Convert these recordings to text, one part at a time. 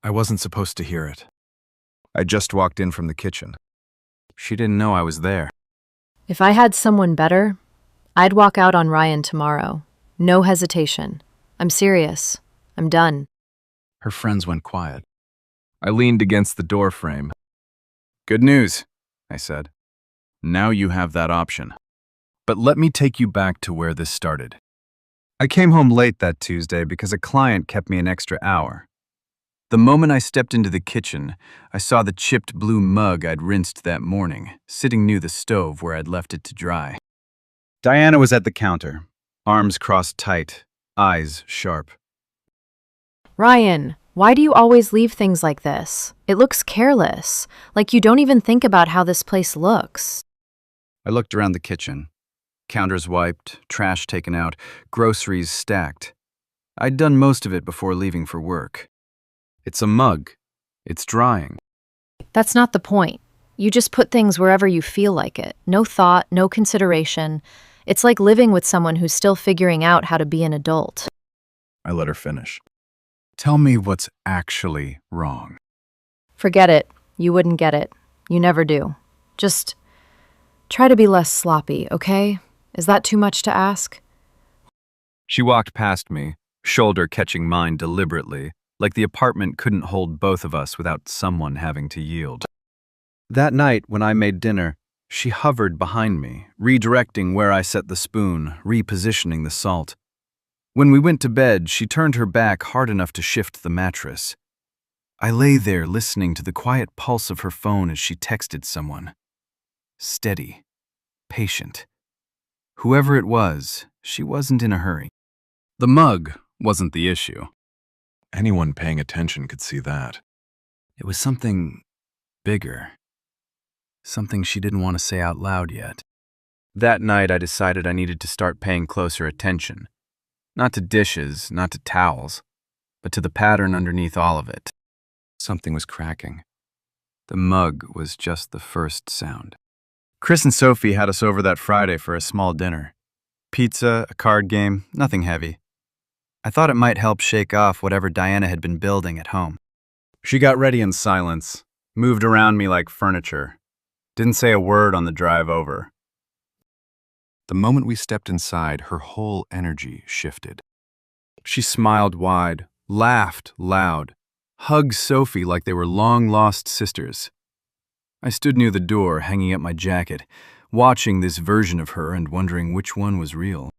I wasn't supposed to hear it. I just walked in from the kitchen. She didn't know I was there. If I had someone better, I'd walk out on Ryan tomorrow. No hesitation. I'm serious. I'm done. Her friends went quiet. I leaned against the door frame. Good news, I said. Now you have that option. But let me take you back to where this started. I came home late that Tuesday because a client kept me an extra hour. The moment I stepped into the kitchen, I saw the chipped blue mug I'd rinsed that morning, sitting near the stove where I'd left it to dry. Diana was at the counter, arms crossed tight, eyes sharp. Ryan, why do you always leave things like this? It looks careless, like you don't even think about how this place looks. I looked around the kitchen. Counters wiped, trash taken out, groceries stacked. I'd done most of it before leaving for work. It's a mug. It's drying. That's not the point. You just put things wherever you feel like it. No thought, no consideration. It's like living with someone who's still figuring out how to be an adult. I let her finish. Tell me what's actually wrong. Forget it. You wouldn't get it. You never do. Just try to be less sloppy, okay? Is that too much to ask? She walked past me, shoulder catching mine deliberately, like the apartment couldn't hold both of us without someone having to yield. That night, when I made dinner, she hovered behind me, redirecting where I set the spoon, repositioning the salt. When we went to bed, she turned her back hard enough to shift the mattress. I lay there listening to the quiet pulse of her phone as she texted someone. Steady, patient. Whoever it was, she wasn't in a hurry. The mug wasn't the issue. Anyone paying attention could see that. It was something bigger. Something she didn't want to say out loud yet. That night, I decided I needed to start paying closer attention. Not to dishes, not to towels, but to the pattern underneath all of it. Something was cracking. The mug was just the first sound. Chris and Sophie had us over that Friday for a small dinner. Pizza, a card game, nothing heavy. I thought it might help shake off whatever Diana had been building at home. She got ready in silence, moved around me like furniture, didn't say a word on the drive over. The moment we stepped inside, her whole energy shifted. She smiled wide, laughed loud, hugged Sophie like they were long-lost sisters. I stood near the door, hanging up my jacket, watching this version of her and wondering which one was real.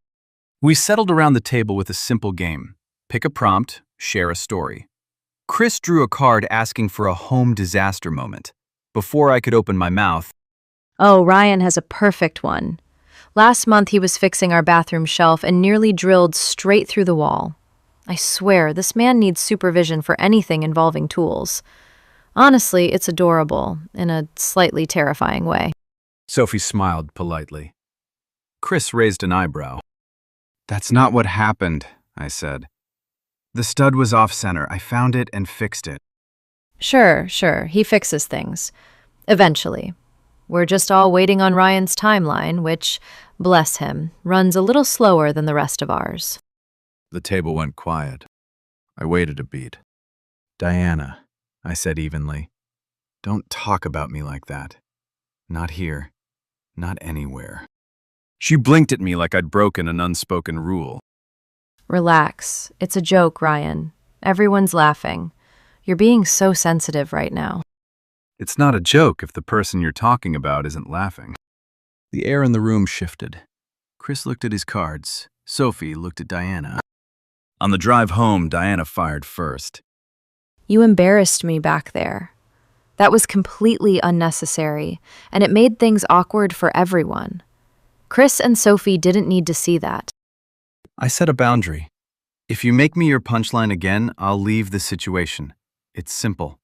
We settled around the table with a simple game. Pick a prompt, share a story. Chris drew a card asking for a home disaster moment. Before I could open my mouth, Oh, Ryan has a perfect one. Last month he was fixing our bathroom shelf and nearly drilled straight through the wall. I swear, this man needs supervision for anything involving tools. Honestly, it's adorable, in a slightly terrifying way. Sophie smiled politely. Chris raised an eyebrow. That's not what happened, I said. The stud was off-center. I found it and fixed it. Sure, he fixes things. Eventually. We're just all waiting on Ryan's timeline, which, bless him, runs a little slower than the rest of ours. The table went quiet. I waited a beat. Diana, I said evenly, don't talk about me like that. Not here. Not anywhere. She blinked at me like I'd broken an unspoken rule. Relax. It's a joke, Ryan. Everyone's laughing. You're being so sensitive right now. It's not a joke if the person you're talking about isn't laughing. The air in the room shifted. Chris looked at his cards. Sophie looked at Diana. On the drive home, Diana fired first. You embarrassed me back there. That was completely unnecessary, and it made things awkward for everyone. Chris and Sophie didn't need to see that. I set a boundary. If you make me your punchline again, I'll leave the situation. It's simple.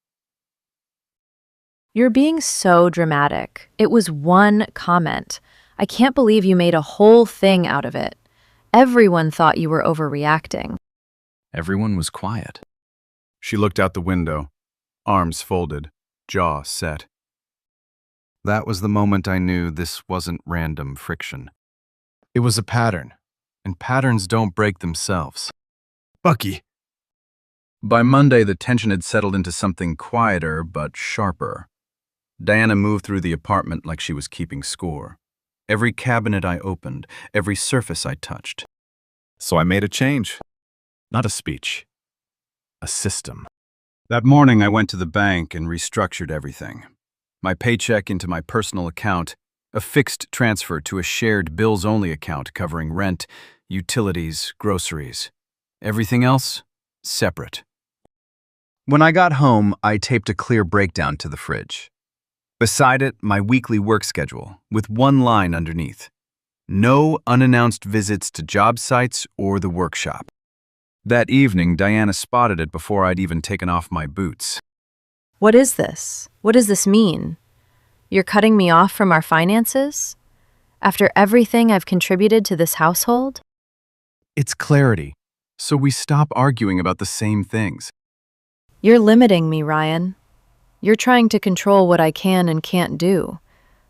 You're being so dramatic. It was one comment. I can't believe you made a whole thing out of it. Everyone thought you were overreacting. Everyone was quiet. She looked out the window, arms folded, jaw set. That was the moment I knew this wasn't random friction. It was a pattern, and patterns don't break themselves. Bucky, By Monday, the tension had settled into something quieter but sharper. Diana moved through the apartment like she was keeping score. Every cabinet I opened, every surface I touched. So I made a change. Not a speech. A system. That morning, I went to the bank and restructured everything. My paycheck into my personal account, a fixed transfer to a shared bills-only account covering rent, utilities, groceries. Everything else, separate. When I got home, I taped a clear breakdown to the fridge. Beside it, my weekly work schedule, with one line underneath. No unannounced visits to job sites or the workshop. That evening, Diana spotted it before I'd even taken off my boots. What is this? What does this mean? You're cutting me off from our finances? After everything I've contributed to this household? It's clarity, so we stop arguing about the same things. You're limiting me, Ryan. You're trying to control what I can and can't do.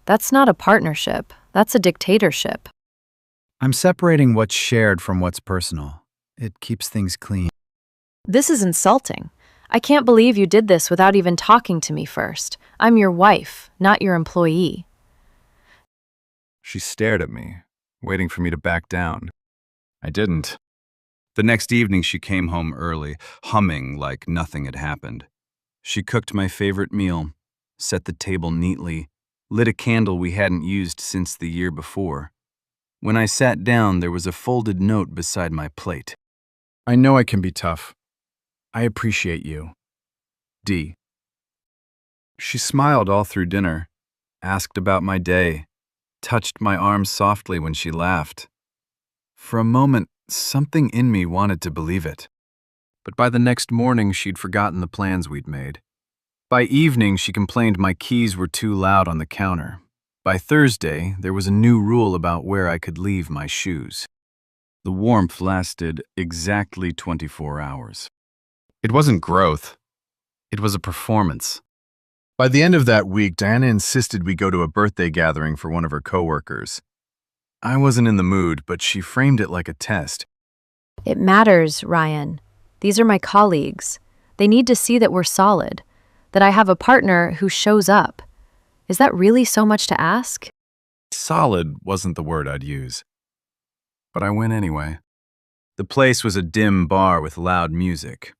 That's not a partnership. That's a dictatorship. I'm separating what's shared from what's personal. It keeps things clean. This is insulting. I can't believe you did this without even talking to me first. I'm your wife, not your employee. She stared at me, waiting for me to back down. I didn't. The next evening, she came home early, humming like nothing had happened. She cooked my favorite meal, set the table neatly, lit a candle we hadn't used since the year before. When I sat down, there was a folded note beside my plate. I know I can be tough. I appreciate you. D. She smiled all through dinner, asked about my day, touched my arm softly when she laughed. For a moment, something in me wanted to believe it. But by the next morning, she'd forgotten the plans we'd made. By evening, she complained my keys were too loud on the counter. By Thursday, there was a new rule about where I could leave my shoes. The warmth lasted exactly 24 hours. It wasn't growth. It was a performance. By the end of that week, Diana insisted we go to a birthday gathering for one of her coworkers. I wasn't in the mood, but she framed it like a test. It matters, Ryan. These are my colleagues. They need to see that we're solid, that I have a partner who shows up. Is that really so much to ask? Solid wasn't the word I'd use. But I went anyway. The place was a dim bar with loud music.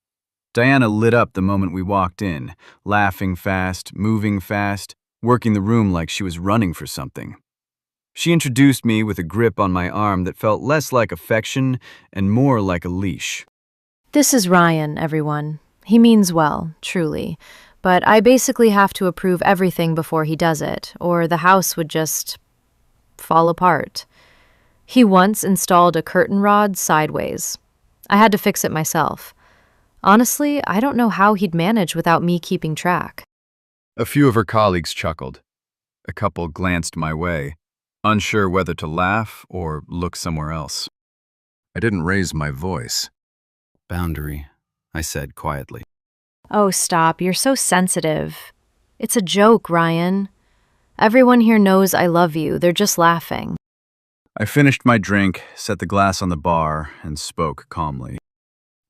Diana lit up the moment we walked in, laughing fast, moving fast, working the room like she was running for something. She introduced me with a grip on my arm that felt less like affection and more like a leash. This is Ryan, everyone. He means well, truly. But I basically have to approve everything before he does it, or the house would just fall apart. He once installed a curtain rod sideways. I had to fix it myself. Honestly, I don't know how he'd manage without me keeping track. A few of her colleagues chuckled. A couple glanced my way, unsure whether to laugh or look somewhere else. I didn't raise my voice. Boundary, I said quietly. Oh, stop. You're so sensitive. It's a joke, Ryan. Everyone here knows I love you. They're just laughing. I finished my drink, set the glass on the bar, and spoke calmly.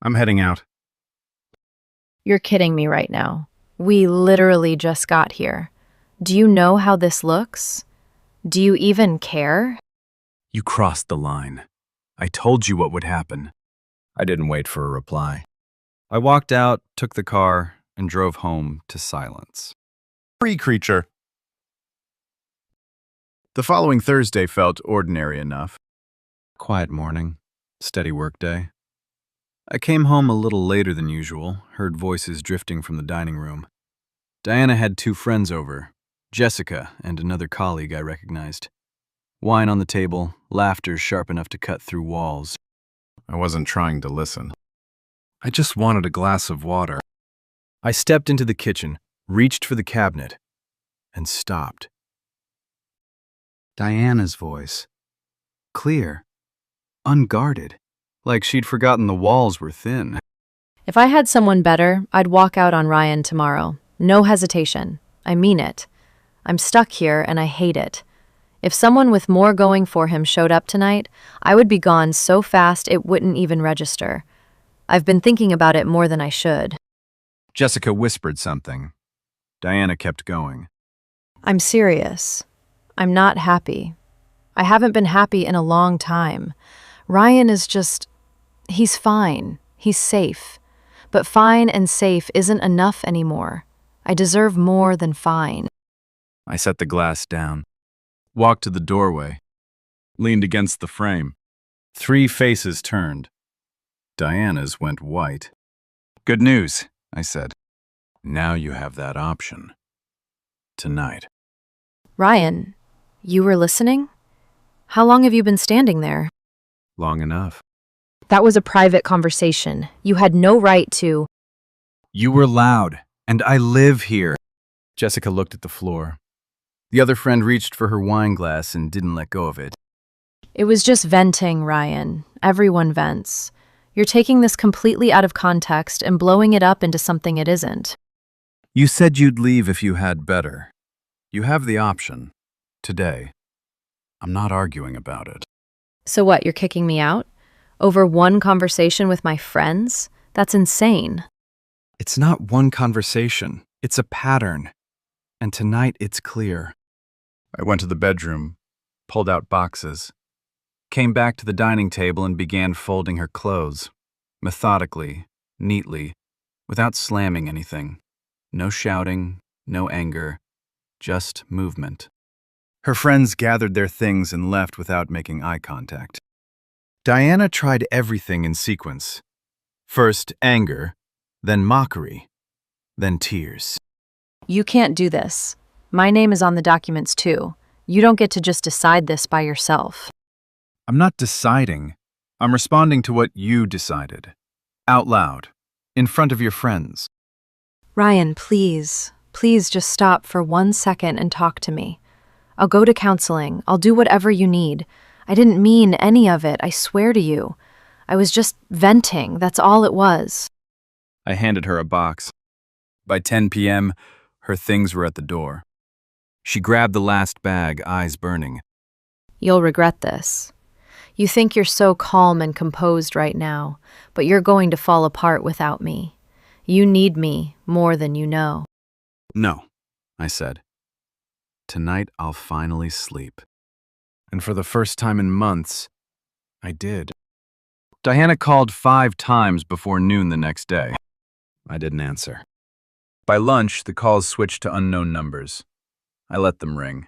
I'm heading out. You're kidding me right now. We literally just got here. Do you know how this looks? Do you even care? You crossed the line. I told you what would happen. I didn't wait for a reply. I walked out, took the car, and drove home to silence. Free creature. The following Thursday felt ordinary enough. Quiet morning, steady workday. I came home a little later than usual, heard voices drifting from the dining room. Diana had 2 friends over, Jessica and another colleague I recognized. Wine on the table, laughter sharp enough to cut through walls. I wasn't trying to listen. I just wanted a glass of water. I stepped into the kitchen, reached for the cabinet, and stopped. Diana's voice. Clear. Unguarded. Like she'd forgotten the walls were thin. If I had someone better, I'd walk out on Ryan tomorrow. No hesitation. I mean it. I'm stuck here and I hate it. If someone with more going for him showed up tonight, I would be gone so fast it wouldn't even register. I've been thinking about it more than I should. Jessica whispered something. Diana kept going. I'm serious. I'm not happy. I haven't been happy in a long time. Ryan is he's fine. He's safe. But fine and safe isn't enough anymore. I deserve more than fine. I set the glass down, walked to the doorway, leaned against the frame. 3 faces turned. Diana's went white. Good news, I said. Now you have that option. Tonight. Ryan, you were listening? How long have you been standing there? Long enough. That was a private conversation. You had no right to. You were loud, and I live here. Jessica looked at the floor. The other friend reached for her wine glass and didn't let go of it. It was just venting, Ryan. Everyone vents. You're taking this completely out of context and blowing it up into something it isn't. You said you'd leave if you had better. You have the option. Today. I'm not arguing about it. So what, you're kicking me out? Over one conversation with my friends? That's insane. It's not one conversation. It's a pattern. And tonight it's clear. I went to the bedroom, pulled out boxes, came back to the dining table and began folding her clothes, methodically, neatly, without slamming anything. No shouting, no anger, just movement. Her friends gathered their things and left without making eye contact. Diana tried everything in sequence. First anger, then mockery, then tears. You can't do this. My name is on the documents too. You don't get to just decide this by yourself. I'm not deciding. I'm responding to what you decided. Out loud, in front of your friends. Ryan, please, please just stop for 1 second and talk to me. I'll go to counseling. I'll do whatever you need. I didn't mean any of it, I swear to you. I was just venting, that's all it was. I handed her a box. By 10 p.m., her things were at the door. She grabbed the last bag, eyes burning. You'll regret this. You think you're so calm and composed right now, but you're going to fall apart without me. You need me more than you know. No, I said. Tonight I'll finally sleep. And for the first time in months, I did. Diana called 5 times before noon the next day. I didn't answer. By lunch, the calls switched to unknown numbers. I let them ring.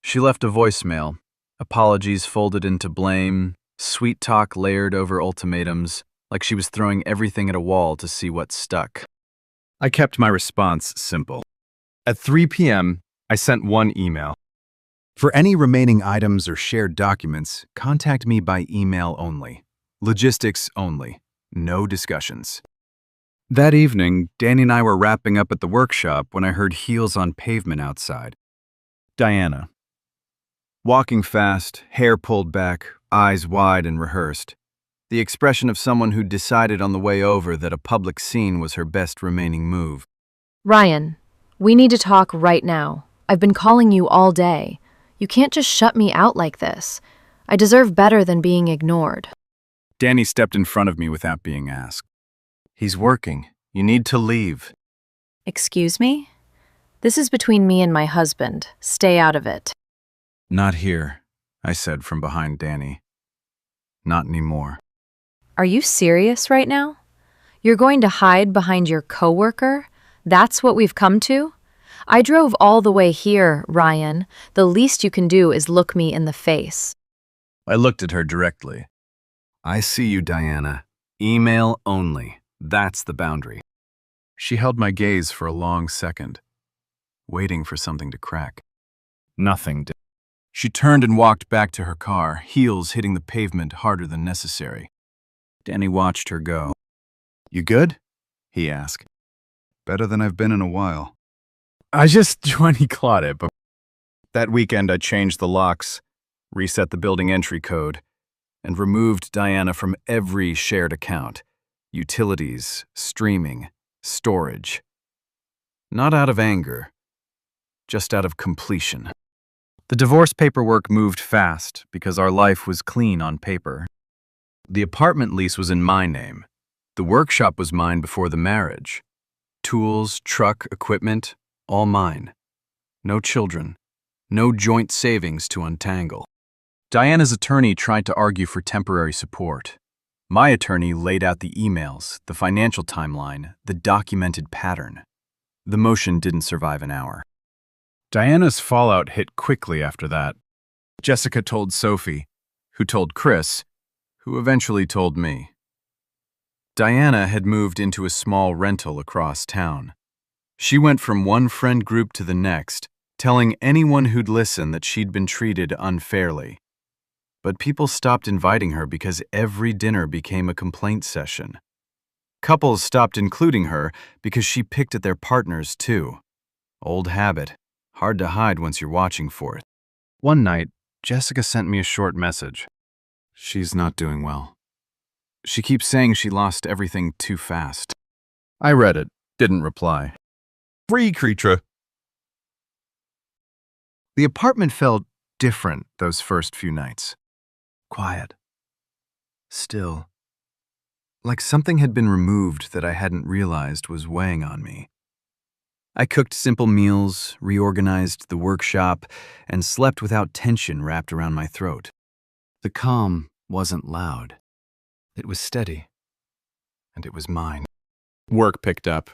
She left a voicemail, apologies folded into blame, sweet talk layered over ultimatums, like she was throwing everything at a wall to see what stuck. I kept my response simple. At 3 p.m., I sent one email. For any remaining items or shared documents, contact me by email only. Logistics only. No discussions. That evening, Danny and I were wrapping up at the workshop when I heard heels on pavement outside. Diana. Walking fast, hair pulled back, eyes wide and rehearsed. The expression of someone who'd decided on the way over that a public scene was her best remaining move. Ryan, we need to talk right now. I've been calling you all day. You can't just shut me out like this. I deserve better than being ignored. Danny stepped in front of me without being asked. He's working. You need to leave. Excuse me? This is between me and my husband. Stay out of it. Not here, I said from behind Danny. Not anymore. Are you serious right now? You're going to hide behind your coworker? That's what we've come to? I drove all the way here, Ryan. The least you can do is look me in the face. I looked at her directly. I see you, Diana. Email only. That's the boundary. She held my gaze for a long second, waiting for something to crack. Nothing did. She turned and walked back to her car, heels hitting the pavement harder than necessary. Danny watched her go. You good? He asked. Better than I've been in a while. I just joined Claude, but that weekend I changed the locks, reset the building entry code, and removed Diana from every shared account. Utilities, streaming, storage. Not out of anger, just out of completion. The divorce paperwork moved fast because our life was clean on paper. The apartment lease was in my name, The workshop was mine before the marriage. Tools, truck, equipment, all mine. No children. No joint savings to untangle. Diana's attorney tried to argue for temporary support. My attorney laid out the emails, the financial timeline, the documented pattern. The motion didn't survive an hour. Diana's fallout hit quickly after that. Jessica told Sophie, who told Chris, who eventually told me. Diana had moved into a small rental across town. She went from one friend group to the next, telling anyone who'd listen that she'd been treated unfairly. But people stopped inviting her because every dinner became a complaint session. Couples stopped including her because she picked at their partners too. Old habit, hard to hide once you're watching for it. One night, Jessica sent me a short message. She's not doing well. She keeps saying she lost everything too fast. I read it, didn't reply. Free creature. The apartment felt different those first few nights. Quiet. Still. Like something had been removed that I hadn't realized was weighing on me. I cooked simple meals, reorganized the workshop, and slept without tension wrapped around my throat. The calm wasn't loud. It was steady. And it was mine. Work picked up.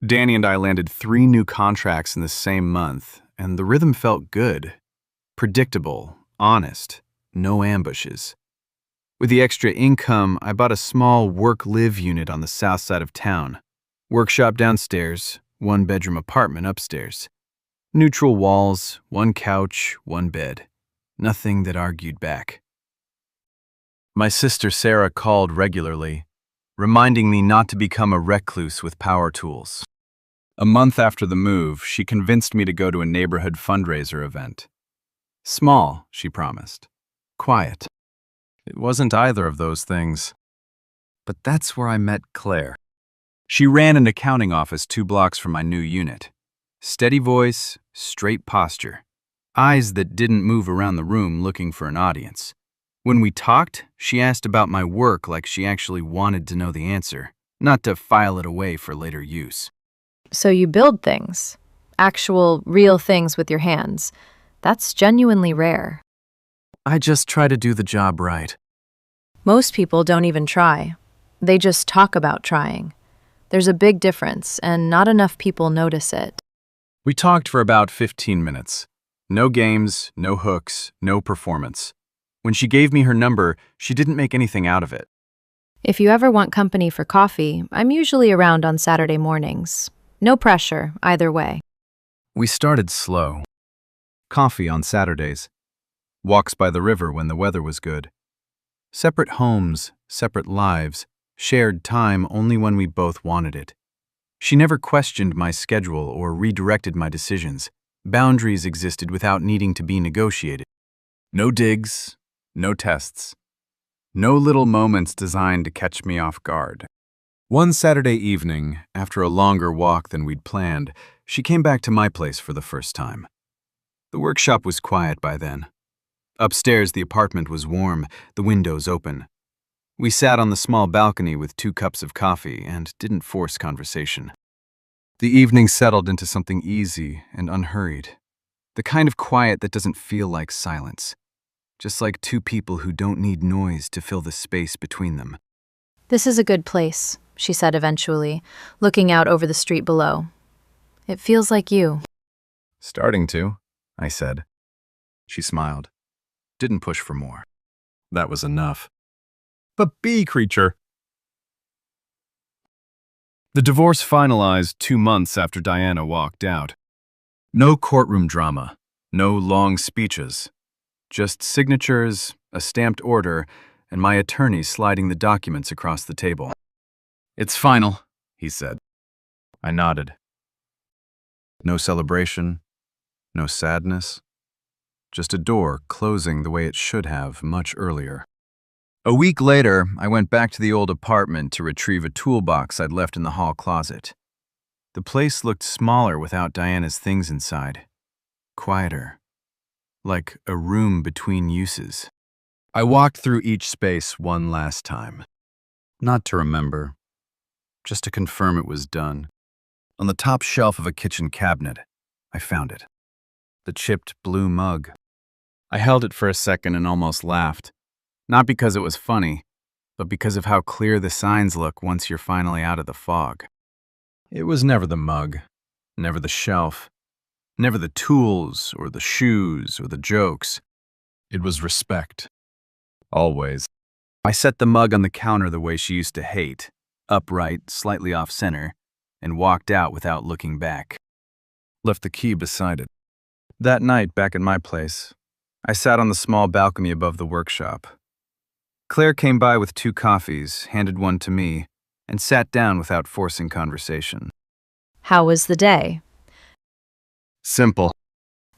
Danny and I landed 3 new contracts in the same month, and the rhythm felt good. Predictable, honest, no ambushes. With the extra income, I bought a small work-live unit on the south side of town. Workshop downstairs, 1-bedroom apartment upstairs. Neutral walls, 1 couch, 1 bed. Nothing that argued back. My sister Sarah called regularly, reminding me not to become a recluse with power tools. A month after the move, she convinced me to go to a neighborhood fundraiser event. Small, she promised. Quiet. It wasn't either of those things. But that's where I met Claire. She ran an accounting office 2 blocks from my new unit. Steady voice, straight posture. Eyes that didn't move around the room looking for an audience. When we talked, she asked about my work like she actually wanted to know the answer, not to file it away for later use. So you build things. Actual, real things with your hands. That's genuinely rare. I just try to do the job right. Most people don't even try. They just talk about trying. There's a big difference, and not enough people notice it. We talked for about 15 minutes. No games, no hooks, no performance. When she gave me her number, she didn't make anything out of it. If you ever want company for coffee, I'm usually around on Saturday mornings. No pressure, either way. We started slow. Coffee on Saturdays. Walks by the river when the weather was good. Separate homes, separate lives, shared time only when we both wanted it. She never questioned my schedule or redirected my decisions. Boundaries existed without needing to be negotiated. No digs, no tests. No little moments designed to catch me off guard. One Saturday evening, after a longer walk than we'd planned, she came back to my place for the first time. The workshop was quiet by then. Upstairs, the apartment was warm, the windows open. We sat on the small balcony with 2 cups of coffee and didn't force conversation. The evening settled into something easy and unhurried. The kind of quiet that doesn't feel like silence. Just like 2 people who don't need noise to fill the space between them. This is a good place, she said eventually, looking out over the street below. It feels like you. Starting to, I said. She smiled. Didn't push for more. That was enough. But be creature. The divorce finalized 2 months after Diana walked out. No courtroom drama, no long speeches. Just signatures, a stamped order, and my attorney sliding the documents across the table. "It's final," he said. I nodded. No celebration, no sadness. Just a door closing the way it should have much earlier. A week later, I went back to the old apartment to retrieve a toolbox I'd left in the hall closet. The place looked smaller without Diana's things inside. Quieter. Like a room between uses. I walked through each space one last time. Not to remember, just to confirm it was done. On the top shelf of a kitchen cabinet, I found it. The chipped blue mug. I held it for a second and almost laughed. Not because it was funny, but because of how clear the signs look once you're finally out of the fog. It was never the mug, never the shelf, never the tools or the shoes or the jokes. It was respect. Always. I set the mug on the counter the way she used to hate, upright, slightly off-center, and walked out without looking back. Left the key beside it. That night, back at my place, I sat on the small balcony above the workshop. Claire came by with 2 coffees, handed one to me, and sat down without forcing conversation. How was the day? Simple.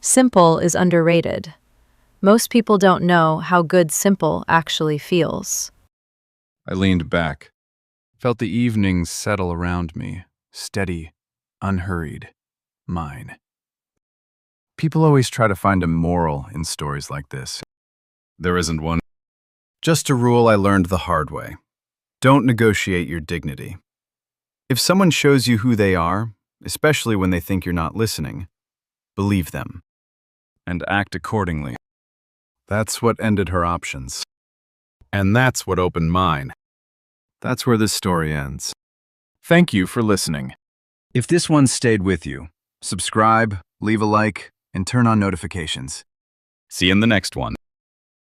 Simple is underrated. Most people don't know how good simple actually feels. I leaned back, felt the evenings settle around me, steady, unhurried, mine. People always try to find a moral in stories like this. There isn't one. Just a rule I learned the hard way. Don't negotiate your dignity. If someone shows you who they are, especially when they think you're not listening, believe them and act accordingly. That's what ended her options. And that's what opened mine. That's where this story ends. Thank you for listening. If this one stayed with you, subscribe, leave a like, and turn on notifications. See you in the next one.